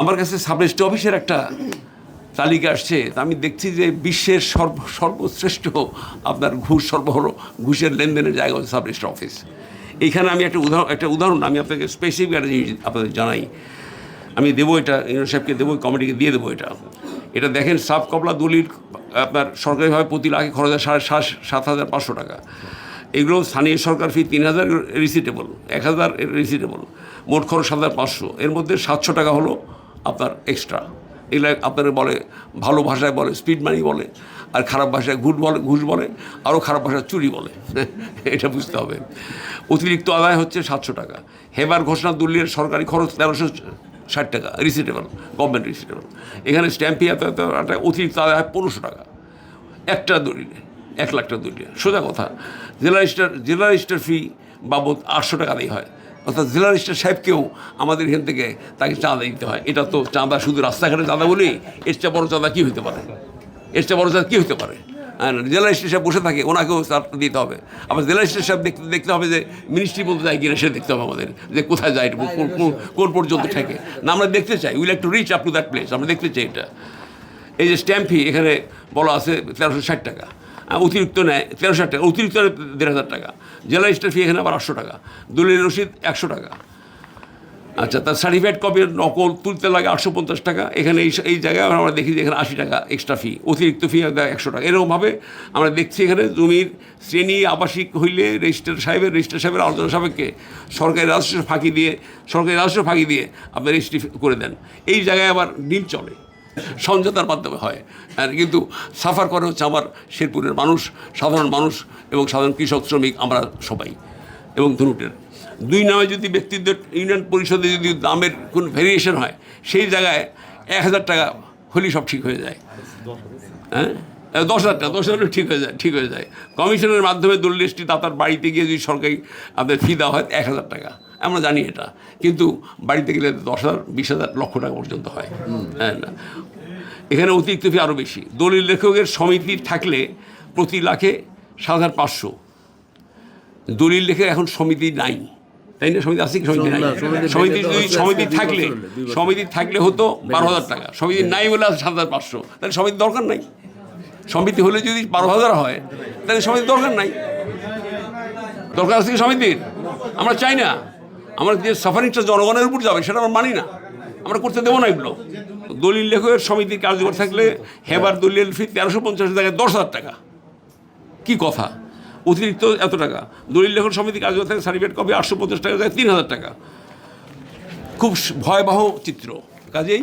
আমার কাছে sub registry অফিসের একটা তালিকা আসছে, আমি দেখছি যে বিশ্বের সর্বশ্রেষ্ঠ আপনার ঘুষের লেনদেনের জায়গা হচ্ছে সাব রেজিস্ট্রি অফিস। এইখানে আমি একটা উদাহরণ আমি আপনাকে স্পেসিফিক একটা জিনিস আপনাদের জানাই, আমি দেবো এটা ইউনিয়ন সাহেবকে দেবো, কমিটিকে দিয়ে দেবো। এটা দেখেন, সাব কবলা দলিল আপনার সরকারিভাবে প্রতি লাখে খরচ হয় 7,500 টাকা। এগুলো স্থানীয় সরকার ফি 3,000 রিসিটেবল, 1,000 রিসিটেবল, মোট খরচ 7,500। এর মধ্যে 700 টাকা হলো আপনার এক্সট্রা। এগুলো আপনারা বলে, ভালো ভাষায় বলে স্পিড মানি বলে, আর খারাপ ভাষায় ঘুষ বলে, আরও খারাপ ভাষায় চুরি বলে। এটা বুঝতে হবে। অতিরিক্ত আদায় হচ্ছে 700 টাকা। হেবার ঘোষণা দলিলের সরকারি খরচ 1,360 টাকা রিসিটেবল, গভর্নমেন্ট রিসিটেবল। এখানে স্ট্যাম্প ফি অতিরিক্ত আদায় হয় 1,500 টাকা একটা দলিলে, 1 লাখ টাকা দলিলে। সোজা কথা, জেলা রেজিস্টার ফি বাবদ 800 টাকা দিয়ে হয়, অর্থাৎ জেলা রেজিস্ট্রার সাহেবকেও আমাদের এখান থেকে তাকে চাঁদা দিতে হয়। এটা তো চাঁদা শুধু রাস্তাঘাটে চাঁদা বলি, এর চেয়ে বড় চাঁদা কী হতে পারে? জেলা রেজিস্ট্রার সাহেব বসে থাকে, ওনাকেও দিতে হবে। আবার জেলা রেজিস্ট্রার সাহেব দেখতে হবে যে মিনিস্ট্রি বলতে যায় কিনা, সে দেখতে হবে আমাদের যে কোথায় যায়, কোন পর্যন্ত ঠেকে না। আমরা দেখতে চাই, we like to reach up to that place, আমরা দেখতে চাই এটা। এই যে স্ট্যাম্প ফি এখানে বলা আছে 1,360 টাকা, অতিরিক্ত নেয় 1,360 টাকা, অতিরিক্ত 1,500 টাকা। জেলা রেজিস্ট্রার ফি এখানে আবার 800 টাকা, দলিল রসিদ 100 টাকা। আচ্ছা, তার সার্টিফাইড কপির নকল তুলতে লাগে 850 টাকা। এখানে এই জায়গায় আমরা দেখি যে এখানে 80 টাকা এক্সট্রা ফি, অতিরিক্ত ফি 100 টাকা। এরকমভাবে আমরা দেখছি এখানে জমির শ্রেণী আবাসিক হইলে রেজিস্ট্রার সাহেবের আলোচনা সাপেক্ষে সরকারি রাজস্ব ফাঁকি দিয়ে আপনি রেজিস্ট্রি করে দেন। এই জায়গায় আবার ডিল চলে, সমঝোতার মাধ্যমে হয়। আর কিন্তু সাফার করে হচ্ছে আমার শেরপুরের মানুষ, সাধারণ মানুষ এবং সাধারণ কৃষক শ্রমিক, আমরা সবাই। এবং ধনুটের 2 নামে যদি ব্যক্তিদের ইউনিয়ন পরিষদে যদি দামের কোনো ভেরিয়েশন হয়, সেই জায়গায় 1,000 টাকা হলেই সব ঠিক হয়ে যায়। হ্যাঁ, 10,000 টাকা, 10,000 ঠিক হয়ে যায়। কমিশনের মাধ্যমে দলিল রেজিস্ট্রি দাতার বাড়িতে গিয়ে যদি সরকারি আপনাদের ফি দেওয়া হয় 1,000 টাকা, আমরা জানি এটা। কিন্তু বাড়িতে গেলে 10,000, 20,000, লক্ষ টাকা পর্যন্ত হয়। হ্যাঁ, না, এখানে অতিরিক্ত ফি আরও বেশি। দলিল লেখকের সমিতি থাকলে প্রতি লাখে 7,500। দলিল লেখে এখন সমিতি নাই, তাই না? সমিতি আছে কি? সমিতি নাই। সমিতি থাকলে হতো 12,000 টাকা, সমিতি নাই বলে আছে 7,500। তাহলে সমিতির দরকার নাই। সমিতি হলে যদি 12,000 হয়, তাহলে সমিতির দরকার নাই। দরকার আছে কি সমিতির? আমরা চাই না। আমরা যে সাফারিংটা জনগণের উপর যাবে সেটা আমরা মানি না, আমরা করতে দেবো না এগুলো। দলিল লেখকের সমিতির কার্যকর থাকলে হেবার দলিল ফি 1,350 টাকায় 10,000 টাকা। কি কথা? অতিরিক্ত এত টাকা। দলিল লেখন সমিতি কার্যকর থাকে সার্টিফিকেট কপি 850 টাকা, 3,000 টাকা। খুব ভয়াবহ চিত্র। কাজেই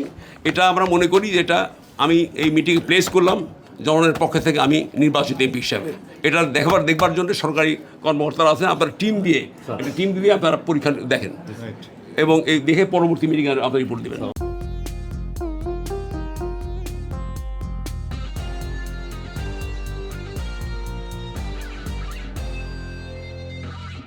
এটা আমরা মনে করি যে এটা আমি এই মিটিংয়ে প্লেস করলাম জনগণের পক্ষ থেকে, আমি নির্বাচিত এমপি হিসাবে। এটা দেখবার জন্য সরকারি কর্মকর্তারা আছেন, আপনারা টিম দিয়ে আপনারা পরীক্ষা দেখেন এবং এই দেখে পরবর্তী মিটিংয়ে আপনারা রিপোর্ট দেবেন।